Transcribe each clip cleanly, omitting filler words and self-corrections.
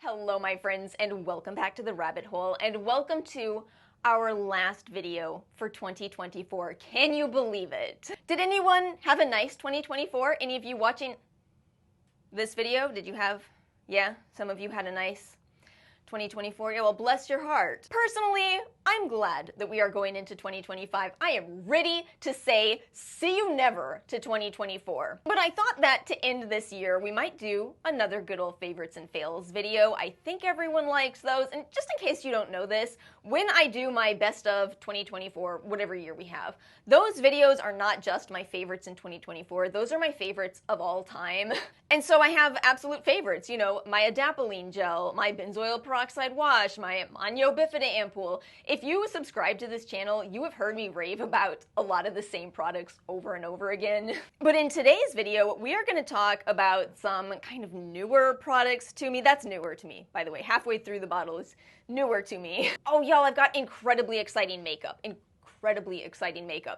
Hello my friends, and welcome back to the rabbit hole, and welcome to our last video for 2024. Can you believe it? Did anyone have a nice 2024? Any of you watching this video, did you have, some of you had a nice 2024? Yeah, well, bless your heart. Personally, I'm glad that we are going into 2025. I am ready to say, see you never to 2024. But I thought that to end this year, we might do another good old favorites and fails video. I think everyone likes those. And just in case you don't know this, when I do my best of 2024, whatever year we have, those videos are not just my favorites in 2024. Those are my favorites of all time. And so I have absolute favorites, you know, my adapalene gel, my benzoyl peroxide wash, my Manio bifida ampoule. If you subscribe to this channel, you have heard me rave about a lot of the same products over and over again. But in today's video, we are going to talk about some kind of newer products to me. That's newer to me, by the way. Halfway through the bottle is newer to me. Oh, y'all, I've got incredibly exciting makeup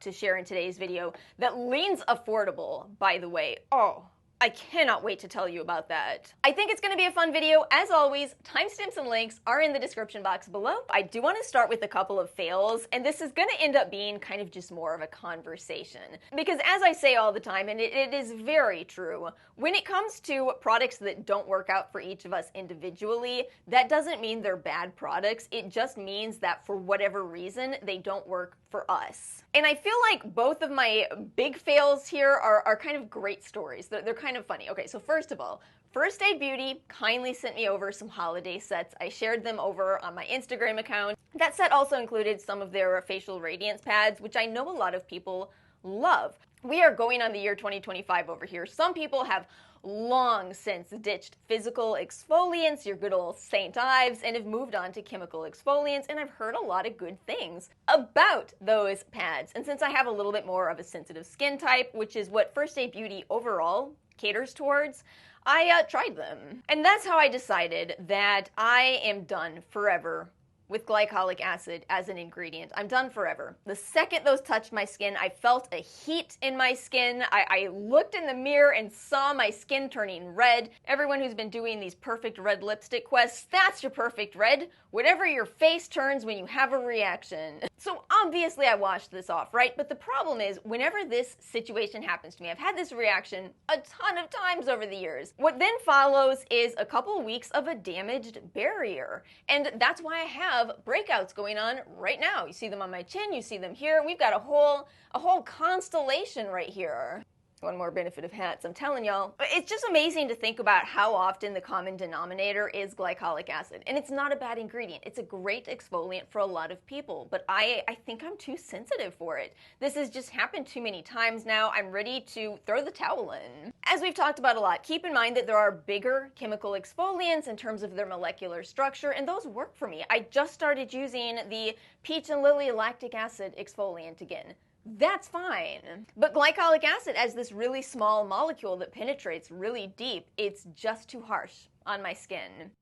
to share in today's video that leans affordable, by the way. Oh, I cannot wait to tell you about that. I think it's going to be a fun video. As always, timestamps and links are in the description box below. I do want to start with a couple of fails, and this is going to end up being kind of just more of a conversation. Because as I say all the time, and it is very true, when it comes to products that don't work out for each of us individually, that doesn't mean they're bad products. It just means that for whatever reason, they don't work for us. And I feel like both of my big fails here are kind of great stories. They're kind of funny. Okay, so first of all, First Aid Beauty kindly sent me over some holiday sets. I shared them over on my Instagram account. That set also included some of their facial radiance pads, which I know a lot of people love. We are going on the year 2025 over here. Some people have long since ditched physical exfoliants, your good old St. Ives, and have moved on to chemical exfoliants, and I've heard a lot of good things about those pads. And since I have a little bit more of a sensitive skin type, which is what First Aid Beauty overall caters towards, I tried them. And that's how I decided that I am done forever with glycolic acid as an ingredient. I'm done forever. The second those touched my skin, I felt a heat in my skin. I looked in the mirror and saw my skin turning red. Everyone who's been doing these perfect red lipstick quests, that's your perfect red. Whatever your face turns when you have a reaction. So obviously I washed this off, right? But the problem is, whenever this situation happens to me, I've had this reaction a ton of times over the years. What then follows is a couple weeks of a damaged barrier. And that's why I have breakouts going on right now. You see them on my chin, you see them here. We've got a whole constellation right here. One more benefit of hats, I'm telling y'all. It's just amazing to think about how often the common denominator is glycolic acid. And it's not a bad ingredient. It's a great exfoliant for a lot of people, but I think I'm too sensitive for it. This has just happened too many times now. I'm ready to throw the towel in. As we've talked about a lot, keep in mind that there are bigger chemical exfoliants in terms of their molecular structure, and those work for me. I just started using the peach and lily lactic acid exfoliant again. That's fine. But glycolic acid, as this really small molecule that penetrates really deep, it's just too harsh on my skin.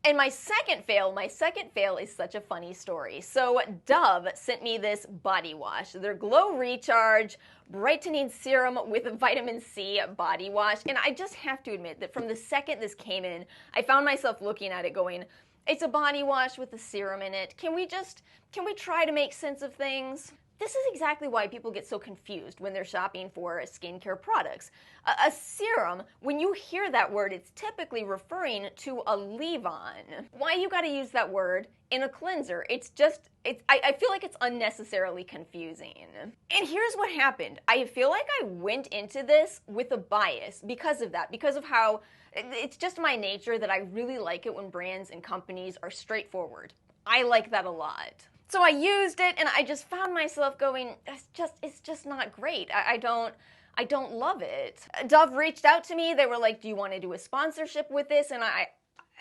And my second fail is such a funny story. So Dove sent me this body wash, their Glow Recharge Brightening Serum with Vitamin C body wash. And I just have to admit that from the second this came in, I found myself looking at it going, it's a body wash with a serum in it. Can we try to make sense of things? This is exactly why people get so confused when they're shopping for skincare products. A serum, when you hear that word, it's typically referring to a leave-on. Why you gotta use that word in a cleanser? I feel like it's unnecessarily confusing. And here's what happened. I feel like I went into this with a bias because of that, because of how it's just my nature that I really like it when brands and companies are straightforward. I like that a lot. So I used it, and I just found myself going, it's just not great. I don't love it. Dove reached out to me. They were like, do you want to do a sponsorship with this? And I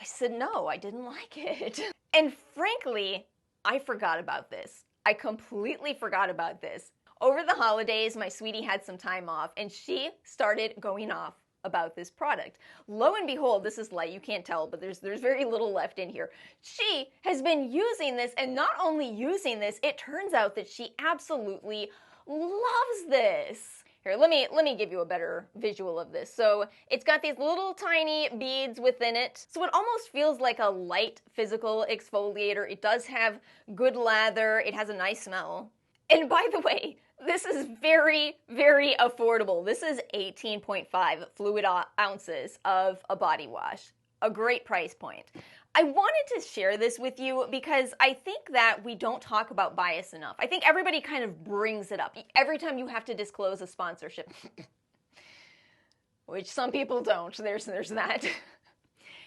said, no, I didn't like it. And frankly, I forgot about this. I completely forgot about this. Over the holidays, my sweetie had some time off, and she started going off about this product. Lo and behold, this is light, you can't tell, but there's very little left in here. She has been using this, and not only using this, it turns out that she absolutely loves this. Here, let me give you a better visual of this. So it's got these little tiny beads within it. So it almost feels like a light physical exfoliator. It does have good lather. It has a nice smell. And by the way, this is very, very affordable. This is 18.5 fluid ounces of a body wash. A great price point. I wanted to share this with you because I think that we don't talk about bias enough. I think everybody kind of brings it up every time you have to disclose a sponsorship, which some people don't. There's that.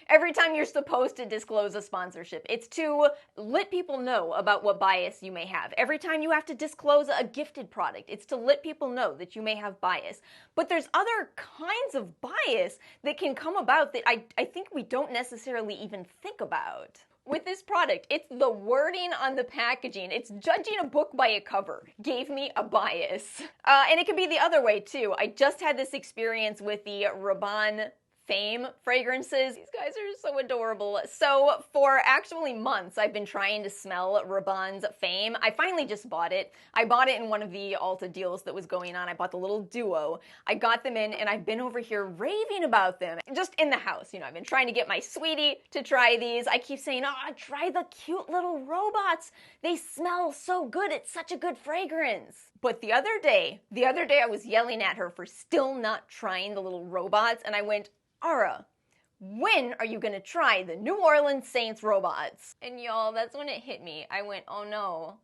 Every time you're supposed to disclose a sponsorship, it's to let people know about what bias you may have. Every time you have to disclose a gifted product, it's to let people know that you may have bias. But there's other kinds of bias that can come about that I think we don't necessarily even think about. With this product, it's the wording on the packaging. It's judging a book by a cover. Gave me a bias. And it can be the other way too. I just had this experience with the Rabanne Fame fragrances. These guys are so adorable. So for actually months, I've been trying to smell Rabanne's Fame. I finally just bought it. I bought it in one of the Ulta deals that was going on. I bought the little duo. I got them in and I've been over here raving about them. Just in the house, you know, I've been trying to get my sweetie to try these. I keep saying, oh, try the cute little robots. They smell so good. It's such a good fragrance. But the other day I was yelling at her for still not trying the little robots and I went, Ara, when are you gonna try the New Orleans Saints robots? And y'all, that's when it hit me. I went, oh no,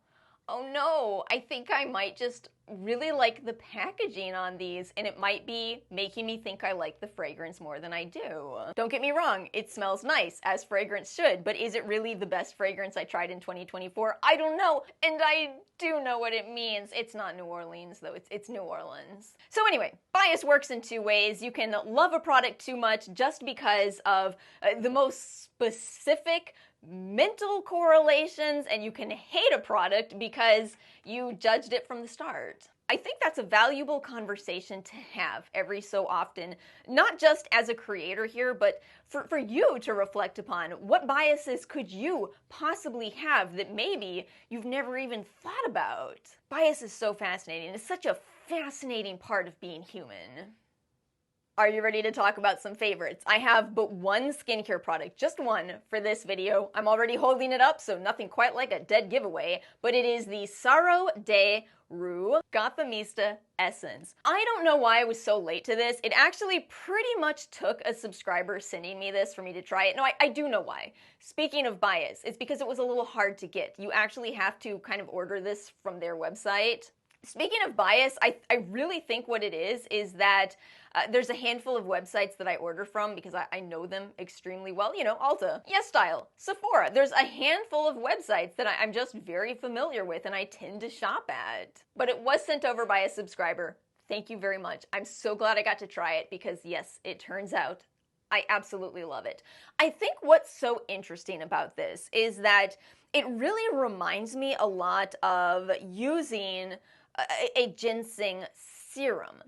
I think I might just really like the packaging on these and it might be making me think I like the fragrance more than I do. Don't get me wrong, it smells nice, as fragrance should, but is it really the best fragrance I tried in 2024? I don't know, and I do know what it means. It's not New Orleans though, it's New Orleans. So anyway, bias works in two ways. You can love a product too much just because of the most specific mental correlations, and you can hate a product because you judged it from the start. I think that's a valuable conversation to have every so often, not just as a creator here, but for you to reflect upon. What biases could you possibly have that maybe you've never even thought about? Bias is so fascinating. It's such a fascinating part of being human. Are you ready to talk about some favorites? I have but one skincare product, just one, for this video. I'm already holding it up, so nothing quite like a dead giveaway, but it is the Sarro de Rue Gothamista Essence. I don't know why I was so late to this. It actually pretty much took a subscriber sending me this for me to try it. No, I do know why. Speaking of bias, it's because it was a little hard to get. You actually have to kind of order this from their website. Speaking of bias, I really think what it is that there's a handful of websites that I order from because I know them extremely well. You know, Ulta, YesStyle, Sephora. There's a handful of websites that I'm just very familiar with and I tend to shop at. But it was sent over by a subscriber. Thank you very much. I'm so glad I got to try it because yes, it turns out I absolutely love it. I think what's so interesting about this is that it really reminds me a lot of using a ginseng serum,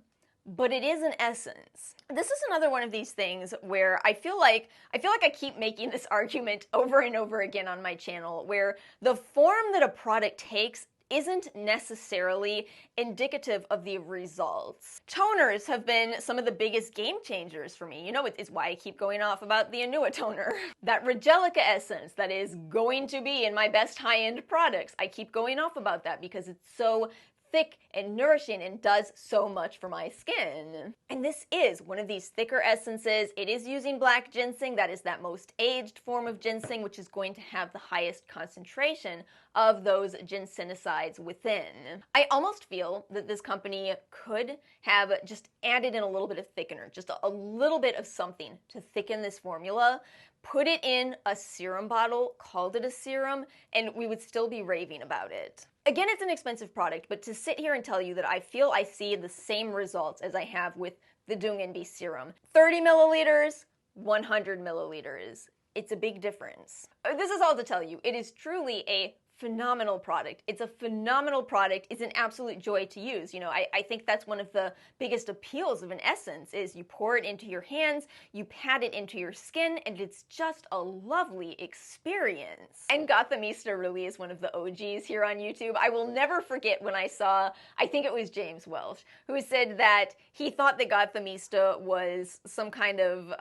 but it is an essence. This is another one of these things where I feel like I keep making this argument over and over again on my channel, where the form that a product takes isn't necessarily indicative of the results. Toners have been some of the biggest game changers for me. You know, it's why I keep going off about the Anua toner. That Regelica essence that is going to be in my best high-end products. I keep going off about that because it's so thick and nourishing and does so much for my skin. And this is one of these thicker essences. It is using black ginseng. That is that most aged form of ginseng, which is going to have the highest concentration of those ginsenicides within. I almost feel that this company could have just added in a little bit of thickener, just a little bit of something to thicken this formula, put it in a serum bottle, called it a serum, and we would still be raving about it. Again, it's an expensive product, but to sit here and tell you that I feel I see the same results as I have with the Dung and Bee serum. 30 milliliters, 100 milliliters. It's a big difference. This is all to tell you, it is truly a phenomenal product. It's a phenomenal product. It's an absolute joy to use. You know, I think that's one of the biggest appeals of an essence is you pour it into your hands, you pat it into your skin, and it's just a lovely experience. And Gothamista really is one of the OGs here on YouTube. I will never forget when I saw, I think it was James Welsh, who said that he thought that Gothamista was some kind of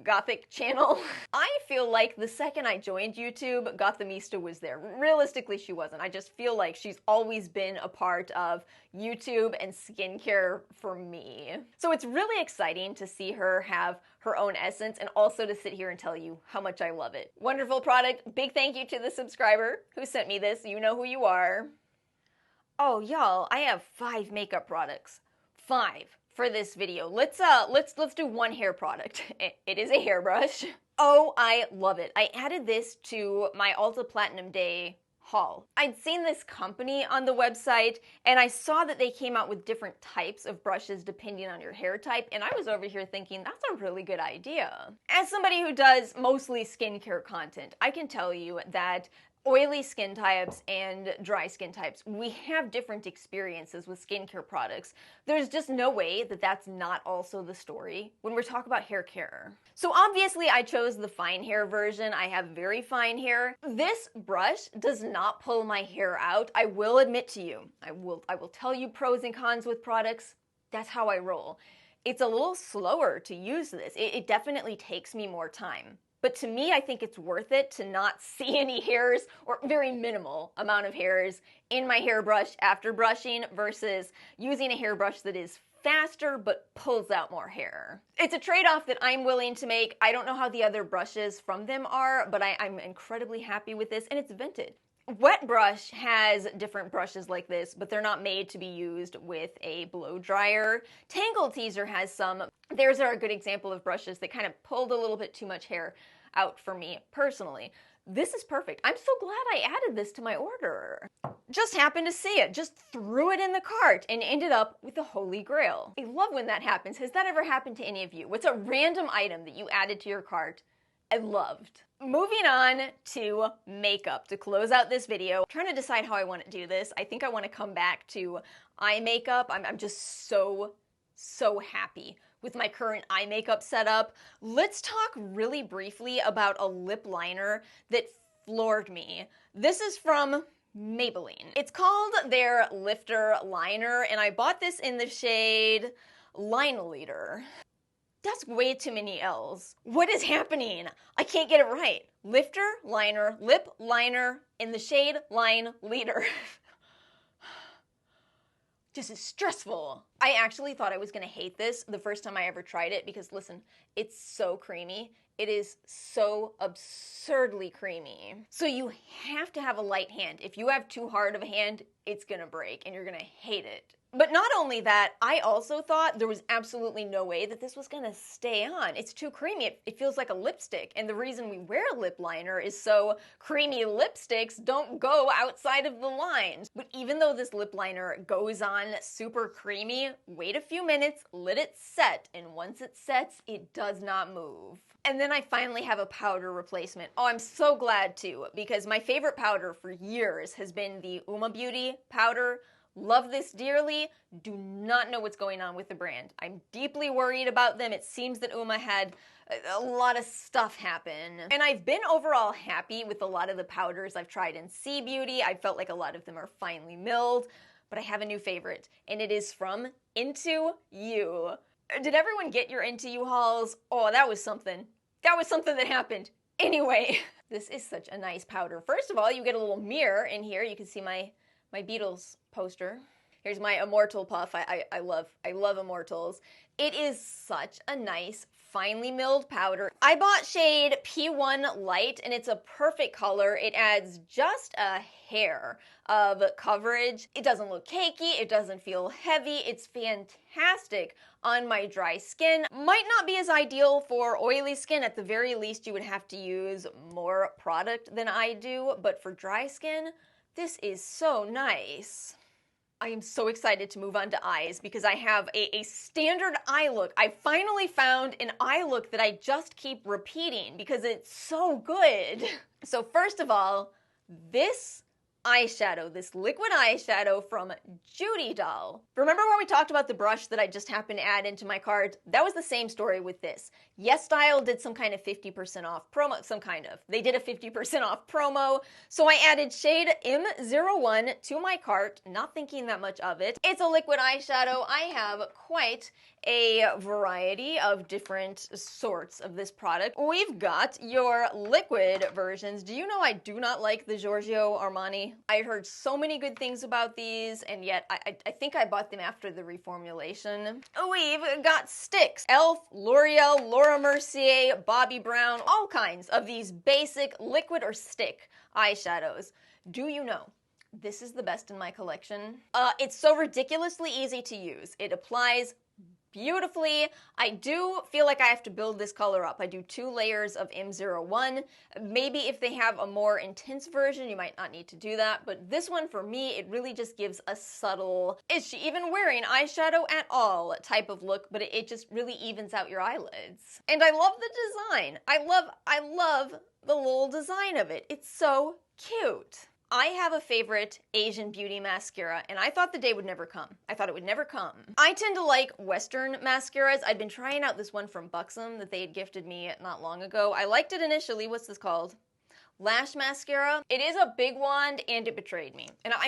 gothic channel. I feel like the second I joined YouTube, Gothamista was there. Realistically, she wasn't. I just feel like she's always been a part of YouTube and skincare for me. So it's really exciting to see her have her own essence and also to sit here and tell you how much I love it. Wonderful product. Big thank you to the subscriber who sent me this. You know who you are. Oh, y'all, I have 5 makeup products. 5 for this video. Let's do one hair product. It is a hairbrush. Oh, I love it. I added this to my Ulta Platinum Day haul. I'd seen this company on the website and I saw that they came out with different types of brushes depending on your hair type, and I was over here thinking that's a really good idea. As somebody who does mostly skincare content, I can tell you that oily skin types and dry skin types, we have different experiences with skincare products. There's just no way that that's not also the story when we're talking about hair care. So obviously I chose the fine hair version. I have very fine hair. This brush does not pull my hair out. I will admit to you, I will tell you pros and cons with products. That's how I roll. It's a little slower to use this. It definitely takes me more time. But to me, I think it's worth it to not see any hairs or very minimal amount of hairs in my hairbrush after brushing versus using a hairbrush that is faster but pulls out more hair. It's a trade-off that I'm willing to make. I don't know how the other brushes from them are, but I'm incredibly happy with this, and it's vented. Wet Brush has different brushes like this, but they're not made to be used with a blow dryer. Tangle Teezer has some. Theirs are a good example of brushes that kind of pulled a little bit too much hair out for me personally. This is perfect. I'm so glad I added this to my order. Just happened to see it, just threw it in the cart and ended up with the Holy Grail. I love when that happens. Has that ever happened to any of you? What's a random item that you added to your cart and loved? Moving on to makeup to close out this video. I'm trying to decide how I want to do this. I think I want to come back to eye makeup. I'm just so happy with my current eye makeup setup. Let's talk really briefly about a lip liner that floored me. This is from Maybelline. It's called their Lifter Liner, and I bought this in the shade Line Leader. That's way too many L's. What is happening? I can't get it right. Lifter, liner, lip liner in the shade Line Leader. This is stressful. I actually thought I was gonna hate this the first time I ever tried it because listen, it's so creamy. It is so absurdly creamy. So you have to have a light hand. If you have too hard of a hand, it's gonna break and you're gonna hate it. But not only that, I also thought there was absolutely no way that this was gonna stay on. It's too creamy. It feels like a lipstick. And the reason we wear lip liner is so creamy lipsticks don't go outside of the lines. But even though this lip liner goes on super creamy, wait a few minutes, let it set, and once it sets, it does not move. And then I finally have a powder replacement. Oh, I'm so glad too, because my favorite powder for years has been the Uma Beauty powder. Love this dearly. Do not know what's going on with the brand. I'm deeply worried about them. It seems that Uma had a lot of stuff happen. And I've been overall happy with a lot of the powders I've tried in C Beauty. I felt like a lot of them are finely milled, but I have a new favorite, and it is from Into You. Did everyone get your Into You hauls? Oh, that was something. That was something that happened. Anyway, this is such a nice powder. First of all, you get a little mirror in here. You can see my Beatles poster. Here's my Immortal puff. I love Immortals. It is such a nice, finely milled powder. I bought shade P1 Light, and it's a perfect color. It adds just a hair of coverage. It doesn't look cakey. It doesn't feel heavy. It's fantastic on my dry skin. Might not be as ideal for oily skin. At the very least, you would have to use more product than I do, but for dry skin, this is so nice. I am so excited to move on to eyes because I have a standard eye look. I finally found an eye look that I just keep repeating because it's so good. So first of all, this eyeshadow, this liquid eyeshadow from Judydoll. Remember when we talked about the brush that I just happened to add into my cart? That was the same story with this. Yes Style did some kind of 50% off promo, They did a 50% off promo, so I added shade M01 to my cart, not thinking that much of it. It's a liquid eyeshadow. I have quite a variety of different sorts of this product. We've got your liquid versions. Do you know I do not like the Giorgio Armani? I heard so many good things about these, and yet I think I bought them after the reformulation. We've got sticks. Elf, L'Oreal, Laura Mercier, Bobbi Brown, all kinds of these basic liquid or stick eyeshadows. Do you know this is the best in my collection? It's so ridiculously easy to use. It applies beautifully. I do feel like I have to build this color up. I do 2 layers of M01. Maybe if they have a more intense version, you might not need to do that, but this one for me, it really just gives a subtle, is she even wearing eyeshadow at all type of look, but it just really evens out your eyelids. And I love the design. I love the little design of it. It's so cute. I have a favorite Asian beauty mascara, and I thought the day would never come. I thought it would never come. I tend to like Western mascaras. I'd been trying out this one from Buxom that they had gifted me not long ago. I liked it initially. What's this called? Lash mascara. It is a big wand and it betrayed me. And I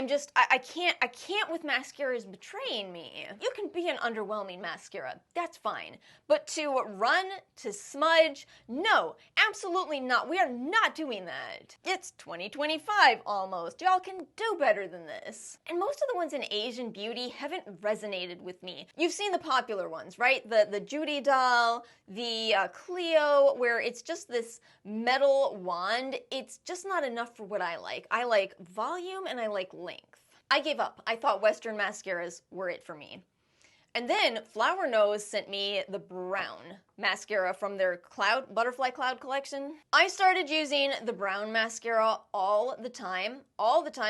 can't with mascaras betraying me. You can be an underwhelming mascara, that's fine. But to run, to smudge, no, absolutely not. We are not doing that. It's 2025 almost. Y'all can do better than this. And most of the ones in Asian beauty haven't resonated with me. You've seen the popular ones, right? The Judydoll, the Clio, where it's just this metal wand. It's just not enough for what I like. I like volume and I like length. I gave up. I thought Western mascaras were it for me. And then Flower Nose sent me the brown mascara from their Butterfly Cloud collection. I started using the brown mascara all the time,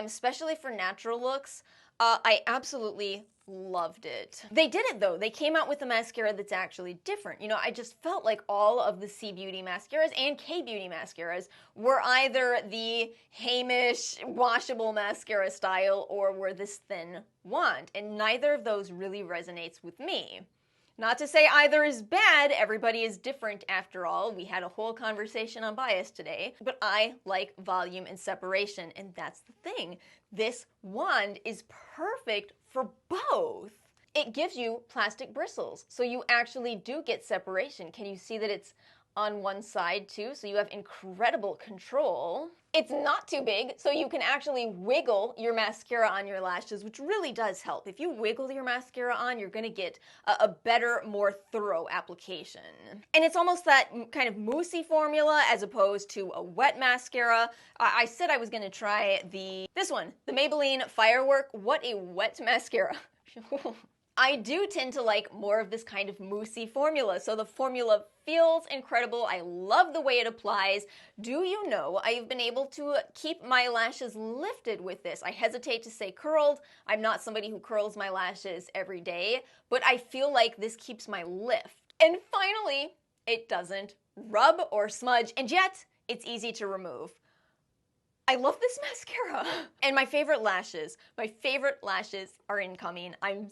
especially for natural looks. I absolutely loved it. They did it though. They came out with a mascara that's actually different. You know, I just felt like all of the C Beauty mascaras and K Beauty mascaras were either the Hamish washable mascara style or were this thin wand, and neither of those really resonates with me. Not to say either is bad, everybody is different after all. We had a whole conversation on bias today, but I like volume and separation, and that's the thing. This wand is perfect for both. It gives you plastic bristles, so you actually do get separation. Can you see that it's on one side too? So you have incredible control. It's not too big, so you can actually wiggle your mascara on your lashes, which really does help. If you wiggle your mascara on, you're gonna get a better, more thorough application. And it's almost that kind of moussey formula as opposed to a wet mascara. I said I was gonna try this one, the Maybelline Firework. What a wet mascara. I do tend to like more of this kind of moussey formula, so the formula feels incredible. I love the way it applies. Do you know I've been able to keep my lashes lifted with this? I hesitate to say curled. I'm not somebody who curls my lashes every day, but I feel like this keeps my lift. And finally, it doesn't rub or smudge, and yet it's easy to remove. I love this mascara. And my favorite lashes are incoming. I'm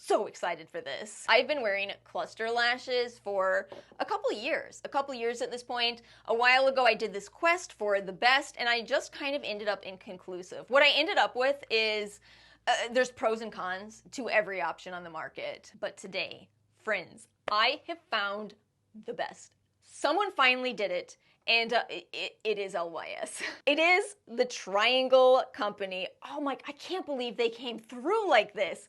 so excited for this. I've been wearing cluster lashes for a couple years at this point. A while ago I did this quest for the best and I just kind of ended up inconclusive. What I ended up with is there's pros and cons to every option on the market. But today, friends, I have found the best. Someone finally did it. And it is LYS. It is the Triangle Company. Oh my, I can't believe they came through like this.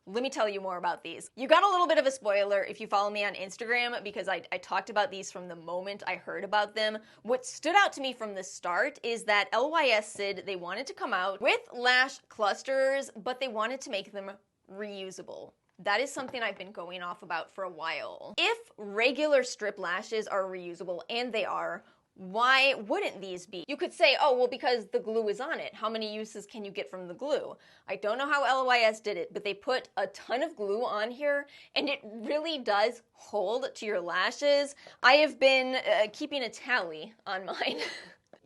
Let me tell you more about these. You got a little bit of a spoiler if you follow me on Instagram because I talked about these from the moment I heard about them. What stood out to me from the start is that LYS said they wanted to come out with lash clusters, but they wanted to make them reusable. That is something I've been going off about for a while. If regular strip lashes are reusable, and they are, why wouldn't these be? You could say, oh, well, because the glue is on it. How many uses can you get from the glue? I don't know how LYS did it, but they put a ton of glue on here, and it really does hold to your lashes. I have been keeping a tally on mine.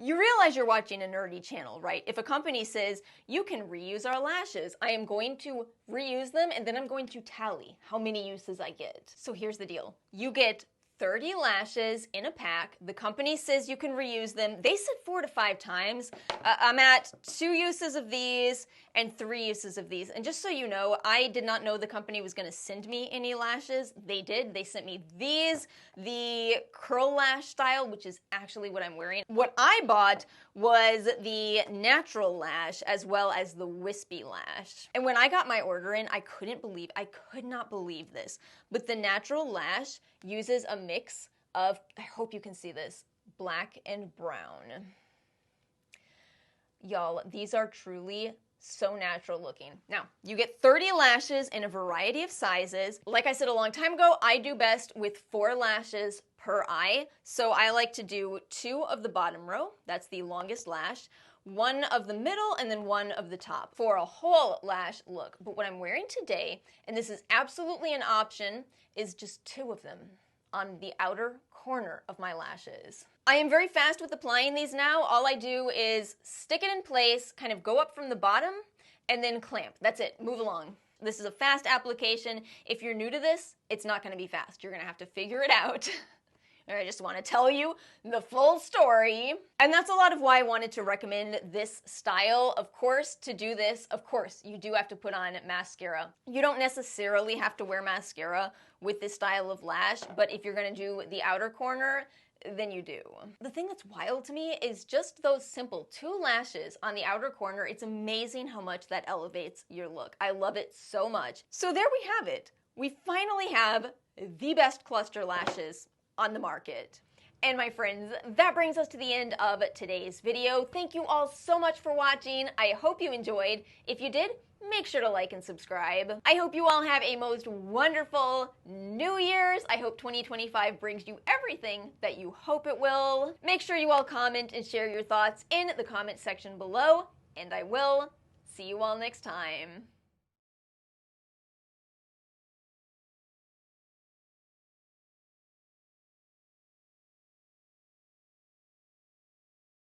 You realize you're watching a nerdy channel, right? If a company says, you can reuse our lashes, I am going to reuse them and then I'm going to tally how many uses I get. So here's the deal. You get 30 lashes in a pack. The company says you can reuse them. They said 4 to 5 times. I'm at 2 uses of these and 3 uses of these. And just so you know, I did not know the company was gonna send me any lashes. They did. They sent me these, the curl lash style, which is actually what I'm wearing. What I bought was the natural lash as well as the wispy lash. And when I got my order in, I could not believe this, but the natural lash uses a mix of, I hope you can see this, black and brown. Y'all, these are truly so natural looking. Now, you get 30 lashes in a variety of sizes. Like I said a long time ago, I do best with 4 lashes per eye. So I like to do 2 of the bottom row, that's the longest lash, 1 of the middle, and then 1 of the top for a whole lash look. But what I'm wearing today, and this is absolutely an option, is just 2 of them on the outer corner of my lashes. I am very fast with applying these now. All I do is stick it in place, kind of go up from the bottom, and then clamp. That's it, move along. This is a fast application. If you're new to this, it's not gonna be fast. You're gonna have to figure it out. I just want to tell you the full story. And that's a lot of why I wanted to recommend this style. Of course, to do this, of course, you do have to put on mascara. You don't necessarily have to wear mascara with this style of lash, but if you're going to do the outer corner, then you do. The thing that's wild to me is just those simple 2 lashes on the outer corner. It's amazing how much that elevates your look. I love it so much. So there we have it. We finally have the best cluster lashes on the market. And my friends, that brings us to the end of today's video. Thank you all so much for watching. I hope you enjoyed. If you did, make sure to like and subscribe. I hope you all have a most wonderful New Year's. I hope 2025 brings you everything that you hope it will. Make sure you all comment and share your thoughts in the comment section below, and I will see you all next time.